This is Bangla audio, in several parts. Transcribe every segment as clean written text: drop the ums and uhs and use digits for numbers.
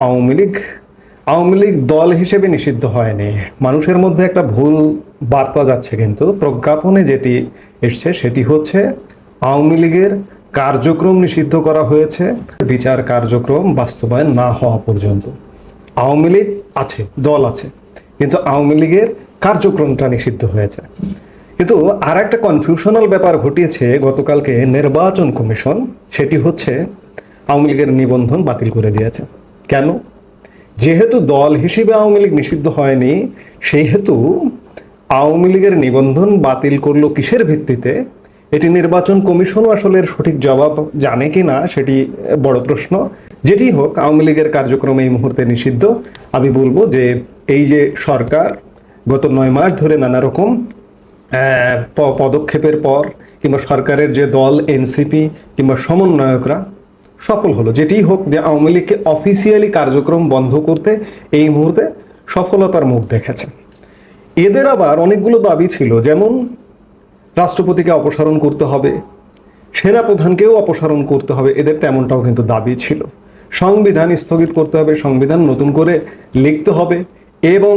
আওয়ামী লীগ দল হিসেবে নিষিদ্ধ হয়নি। মানুষের মধ্যে একটা ভুল বার্তা যাচ্ছে, কিন্তু প্রজ্ঞাপনে যেটি এসছে সেটি হচ্ছে আওয়ামী লীগের কার্যক্রম নিষিদ্ধ করা হয়েছে, বিচার কার্যক্রম বাস্তবায়ন না হওয়া পর্যন্ত। আওয়ামী লীগ আছে, দল আছে, কিন্তু আওয়ামী লীগের কার্যক্রমটা নিষিদ্ধ হয়েছে। কিন্তু আর একটা কনফিউশনাল ব্যাপার ঘটিয়েছে গতকালকে নির্বাচন কমিশন, সেটি হচ্ছে আওয়ামী লীগের নিবন্ধন বাতিল করে দিয়েছে। কেন? যেহেতু দল হিসেবে আওয়ামী লীগ নিষিদ্ধ হয়নি, সেহেতু আওয়ামী লীগের নিবন্ধন বাতিল করলো কিসের ভিত্তিতে? এটি নির্বাচন কমিশনও আসলে সঠিক জবাব জানে কি না সেটি বড় প্রশ্ন। যেটি হোক, আওয়ামী লীগের কার্যক্রম এই মুহূর্তে নিষিদ্ধ। আমি বলবো যে এই যে সরকার গত 9 মাস ধরে নানা রকম পদক্ষেপের পর, কিংবা সরকারের যে দল এনসিপি কিংবা সমন্বয়করা সফল হলো, যেটি হোক, যে আওয়ামী লীগকে অফিসিয়ালি কার্যক্রম বন্ধ করতে এই মুহূর্তে সফলতার মুখ দেখেছে। এদের আবার অনেকগুলো দাবি ছিল, যেমন রাষ্ট্রপতিকে অপসারণ করতে হবে, সেনাপ্রধানকেও অপসারণ করতে হবে, এদের তেমনটাও কিন্তু দাবি ছিল। সংবিধান স্থগিত করতে হবে, সংবিধান নতুন করে লিখতে হবে, এবং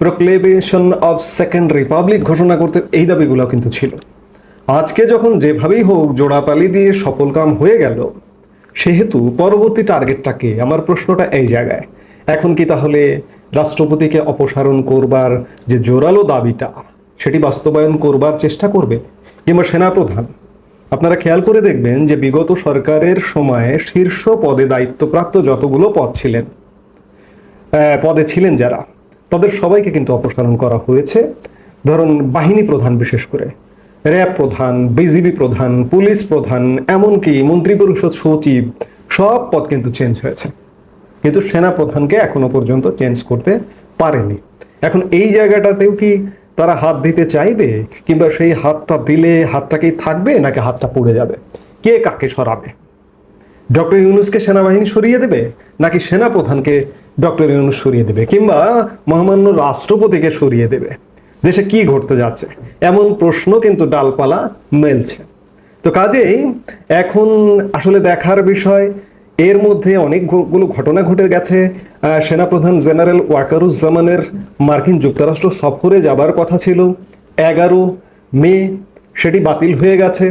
প্রোক্লেমেশন অফ সেকেন্ড রিপাবলিক ঘোষণা করতে, এই দাবিগুলো কিন্তু ছিল। আজকে যখন যেভাবেই হোক জোড়াতালি দিয়ে সফল কাম হয়ে গেল, সেহেতু পরবর্তী টার্গেটটাকে, আমার প্রশ্নটা এই জায়গায়, এখন কি তাহলে রাষ্ট্রপতিকে অপসারণ করবার যে জোরালো দাবিটা সেটি বাস্তবায়ন করবার চেষ্টা করবে, কিংবা সেনাপ্রধান? আপনারা খেয়াল করে দেখবেন যে বিগত সরকারের সময়ে শীর্ষ পদে দায়িত্বপ্রাপ্ত যতগুলো পদে ছিলেন যারা, তাদের সবাইকে কিন্তু অপসারণ করা হয়েছে। ধরুন বাহিনী প্রধান, বিশেষ করে র্যাব প্রধান, বিজিবি প্রধান, পুলিশ প্রধান, এমনকি মন্ত্রিপরিষদ সচিব, সব পদ কিন্তু চেঞ্জ হয়েছে, কিন্তু সেনা প্রধানকে এখনো পর্যন্ত চেঞ্জ করতে পারেনি। এখন এই জায়গাটাতেও কি তারা হাত দিতে চাইবে, কিংবা সেই হাতটা দিলে হাতটাকেই থাকবে, নাকি হাতটা পড়ে যাবে? কে কাকে সরাবে? ডক্টর ইউনূসকে সেনাবাহিনী সরিয়ে দেবে, নাকি সেনা প্রধানকে ডক্টর ইউনূস সরিয়ে দেবে, কিংবা মহামান্য রাষ্ট্রপতিকে সরিয়ে দেবে? দেশে কি ঘটতে যাচ্ছে, এমন প্রশ্ন কিন্তু ডালপালা মেলছে। তো কাজেই এখন আসলে দেখার বিষয়, এর মধ্যে অনেকগুলো ঘটনা ঘটে গেছে। সেনাপ্রধান জেনারেল ওয়াকারুজ্জামানের মার্কিন যুক্তরাষ্ট্র সফরে যাবার কথা ছিল 11 মে, সেটি বাতিল হয়ে গেছে।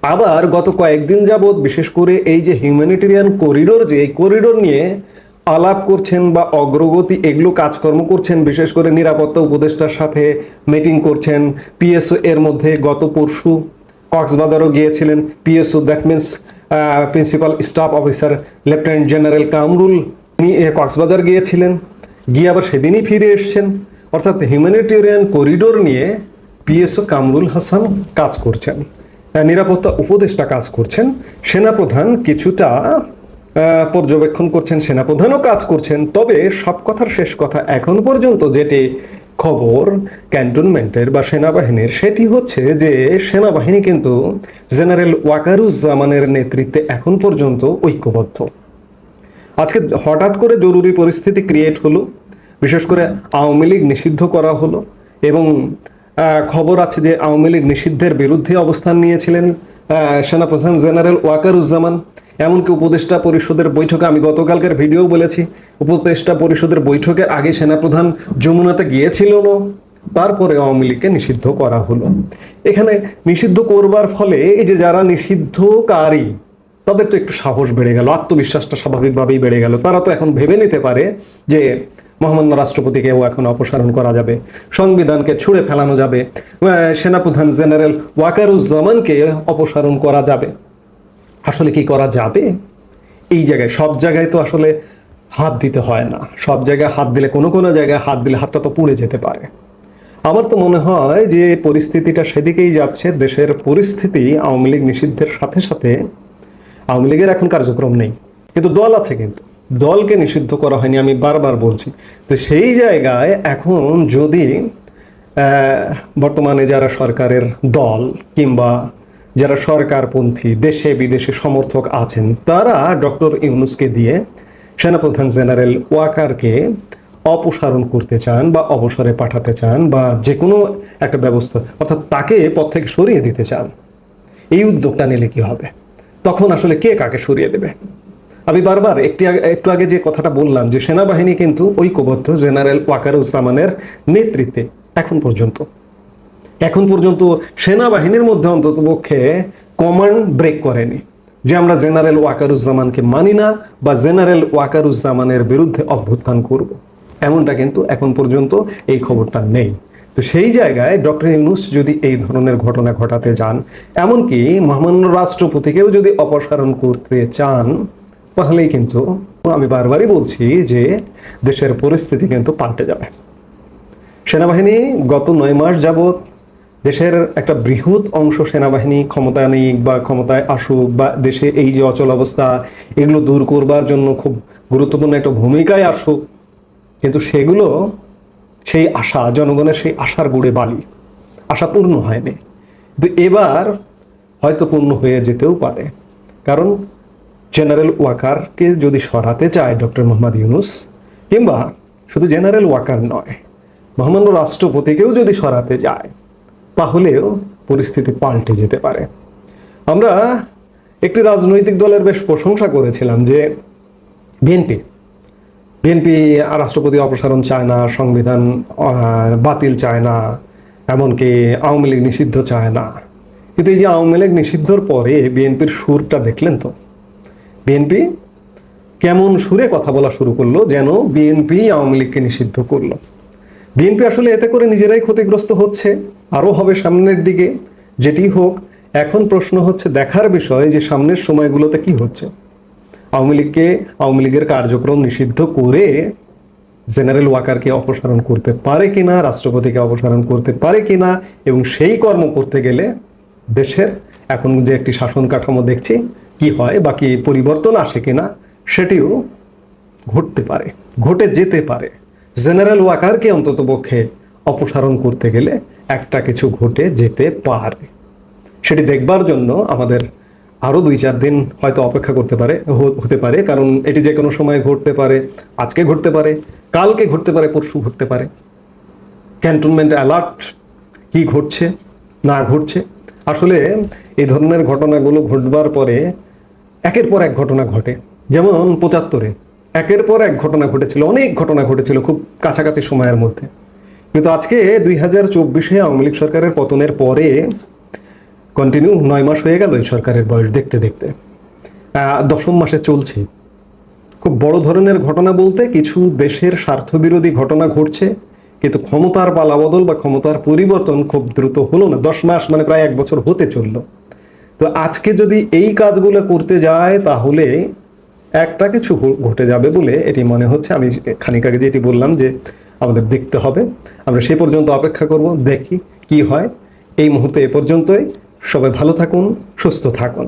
আবার গত কয়েকদিন যাবৎ, বিশেষ করে এই যে হিউম্যানিটেরিয়ান করিডোর, যে এই করিডোর নিয়ে আলাপ করছেন বা অগ্রগতি এগুলো কাজকর্ম করছেন, বিশেষ করে নিরাপত্তা উপদেষ্টার সাথে মিটিং করছেন। পিএসও এর মধ্যে গত পরশু কক্সবাজারও গিয়েছিলেন PSO, that means principal staff officer lieutenant general Kamrul, তিনি কক্সবাজার গিয়েছিলেন, গিয়ে আবার সেদিনই ফিরে এসছেন। অর্থাৎ হিউম্যানিটেরিয়ান করিডোর নিয়ে পিএসও কামরুল হাসান কাজ করছেন, নিরাপত্তা উপদেষ্টা কাজ করছেন, সেনাপ্রধান কিছুটা পর্যবেক্ষণ করছেন, সেনাপ্রধানও কাজ করছেন। তবে সব কথার শেষ কথা, এখন পর্যন্ত যেটি খবর ক্যান্টনমেন্টের বা সেনাবাহিনীর, সেটি হচ্ছে যে সেনাবাহিনী কিন্তু জেনারেল ওয়াকারুজ্জামানের নেতৃত্বে এখন পর্যন্ত ঐক্যবদ্ধ। আজকে হঠাৎ করে জরুরি পরিস্থিতি ক্রিয়েট হলো, বিশেষ করে আওয়ামী লীগ নিষিদ্ধ করা হলো, এবং খবর আছে যে আওয়ামী লীগ নিষিদ্ধের বিরুদ্ধে অবস্থান নিয়েছিলেন সেনাপ্রধান জেনারেল ওয়াকারুজ্জামান। এমনকি উপদেষ্টা পরিষদের বৈঠকে, আমি গতকালকের ভিডিও বলেছি, উপদেষ্টা পরিষদের বৈঠকের আগে সেনাপ্রধান যমুনাতে গিয়েছিল, তারপরে আওয়ামী লীগকে নিষিদ্ধ করা হলো। এখানে নিষিদ্ধ করবার ফলে এই যে যারা নিষিদ্ধকারী, তাদের তো একটু সাহস বেড়ে গেল, আত্মবিশ্বাসটা স্বাভাবিকভাবেই বেড়ে গেল। তারা তো এখন ভেবে নিতে পারে যে মহামান্য রাষ্ট্রপতিকেও এখন অপসারণ করা যাবে, সংবিধানকে ছুঁড়ে ফেলানো যাবে, সেনাপ্রধান জেনারেল ওয়াকারুজ্জামানকে অপসারণ করা যাবে। আসলে কি করা যাবে? এই জায়গায়, সব জায়গায় তো আসলে হাত দিতে হয় না। সব জায়গায় হাত দিলে, কোনো কোনো জায়গায় হাত দিলে হাতটা তো পুড়ে যেতে পারে। আমার তো মনে হয় যে পরিস্থিতিটা সেদিকেই যাচ্ছে। দেশের পরিস্থিতি আওয়ামী লীগ নিষিদ্ধের সাথে সাথে, আওয়ামী লীগের এখন কার্যক্রম নেই, কিন্তু দল আছে, কিন্তু দলকে নিষিদ্ধ করা হয়নি, আমি বারবার বলছি। তো সেই জায়গায় এখন যদি বর্তমানে যারা সরকারের দল কিংবা যারা সরকারপন্থী দেশে বিদেশে সমর্থক আছেন, তারা ডক্টর ইউনূসকে দিয়ে সেনাপ্রধান জেনারেল ওয়াকারকে অপসারণ করতে চান বা অবসরে পাঠাতে চান, বা যে কোনো একটা ব্যবস্থা, অর্থাৎ তাকে পদ থেকে সরিয়ে দিতে চান। এই উদ্যোগটা নিলে কি হবে? তখন আসলে কে কাকে সরিয়ে দেবে? আমি বারবার একটু আগে যে কথাটা বললাম যে সেনাবাহিনী কিন্তু ঐক্যবদ্ধ জেনারেল ওয়াকারুজ্জামানের নেতৃত্বে এখন পর্যন্ত সেনাবাহিনীর মধ্যে অন্ততপক্ষে কমান্ড ব্রেক করেনি যে আমরা জেনারেল ওয়াকারুজ্জামানকে মানি না বা জেনারেল ওয়াকারুজ্জামানের বিরুদ্ধে অভ্যুত্থান করব, এমনটা কিন্তু এখন পর্যন্ত এই খবরটা নেই। তো সেই জায়গায় ডক্টর ইউনূস যদি এই ধরনের ঘটনা ঘটাতে যান, এমনকি মহামান্য রাষ্ট্রপতিকেও যদি অপসারণ করতে চান, তাহলেই কিন্তু আমি বারবারই বলছি যে দেশের পরিস্থিতি কিন্তু পাল্টে যাবে। সেনাবাহিনী গত 9 মাস যাবৎ দেশের একটা বৃহৎ অংশ সেনাবাহিনী ক্ষমতায় নিক বা ক্ষমতায় আসুক বা দেশে এই যে অচল অবস্থা এগুলো দূর করবার জন্য খুব গুরুত্বপূর্ণ একটা ভূমিকায় আসুক, কিন্তু সেগুলো সেই আশা, জনগণের সেই আশার গুড়ে বালি, আশা পূর্ণ হয়নি। কিন্তু এবার হয়তো পূর্ণ হয়ে যেতেও পারে, কারণ জেনারেল ওয়াকারকে যদি সরাতে চায় ডক্টর মোহাম্মদ ইউনূস, কিংবা শুধু জেনারেল ওয়াকার নয়, মহামান্য রাষ্ট্রপতিকেও যদি সরাতে যায়, তাহলেও পরিস্থিতি পাল্টে যেতে পারে। আমরা একটি রাজনৈতিক দলের বেশ প্রশংসা করেছিলাম যে বিএনপি রাষ্ট্রপতি অপসারণ চায় না, সংবিধান বাতিল চায় না, এমনকি আওয়ামী লীগ নিষিদ্ধ চায় না। কিন্তু এই যে আওয়ামী লীগ নিষিদ্ধর পরে বিএনপির সুরটা দেখলেন তো? বিএনপি কেমন সুরে কথা বলা শুরু করলো, যেন বিএনপি আওয়ামী লীগকে নিষিদ্ধ করলো। বিএনপি আসলে এতে করে নিজেরাই ক্ষতিগ্রস্ত হচ্ছে, আরও হবে সামনের দিকে। যেটি হোক, এখন প্রশ্ন হচ্ছে, দেখার বিষয় যে সামনের সময়গুলোতে কি হচ্ছে। আওয়ামী লীগের কার্যক্রম নিষিদ্ধ করে জেনারেল ওয়াকারকে অপসারণ করতে পারে কিনা, রাষ্ট্রপতিকে অপসারণ করতে পারে কিনা, এবং সেই কর্ম করতে গেলে দেশের এখন যে একটি শাসন কাঠামো দেখছি কি হয় বা কি পরিবর্তন আসে কিনা, সেটিও ঘটতে পারে, ঘটে যেতে পারে। জেনারেল ওয়াকারকে অন্ততপক্ষে অপসারণ করতে গেলে একটা কিছু ঘটে যেতে পারে। সেটি দেখবার জন্য আমাদের আরও 2-4 দিন হয়তো অপেক্ষা হতে পারে, কারণ এটি যে কোনো সময় ঘটতে পারে। আজকে ঘটতে পারে, কালকে ঘটতে পারে, পরশু ঘটতে পারে। ক্যান্টনমেন্ট অ্যালার্ট, কি ঘটছে না ঘটছে। আসলে এই ধরনের ঘটনাগুলো ঘটবার পরে একের পর এক ঘটনা ঘটে। যেমন 75-এ একের পর এক ঘটনা ঘটেছিল, অনেক ঘটনা ঘটেছিল খুব কাছাকাছি সময়ের মধ্যে। কিন্তু আজকে 2024-এ আওয়ামী লীগ সরকারের পতনের পরে কন্টিনিউ 9 মাস হয়ে গেল এই সরকারের বয়স, দেখতে দেখতে 10ম মাসে চলছে। খুব বড় ধরনের ঘটনা বলতে কিছু দেশের স্বার্থবিরোধী ঘটনা ঘটছে, কিন্তু ক্ষমতার পালাবদল বা ক্ষমতার পরিবর্তন খুব দ্রুত হলো না। 10 মাস মানে প্রায় 1 বছর হতে চললো। তো আজকে যদি এই কাজগুলো করতে যায়, তাহলে একটা কিছু ঘটে যাবে বলে এটি মনে হচ্ছে। আমি খানিক আগে যেটি বললাম যে আমাদের দেখতে হবে, আমরা সে পর্যন্ত অপেক্ষা করব, দেখি কি হয়। এই মুহূর্তে এ পর্যন্তই। সবাই ভালো থাকুন, সুস্থ থাকুন।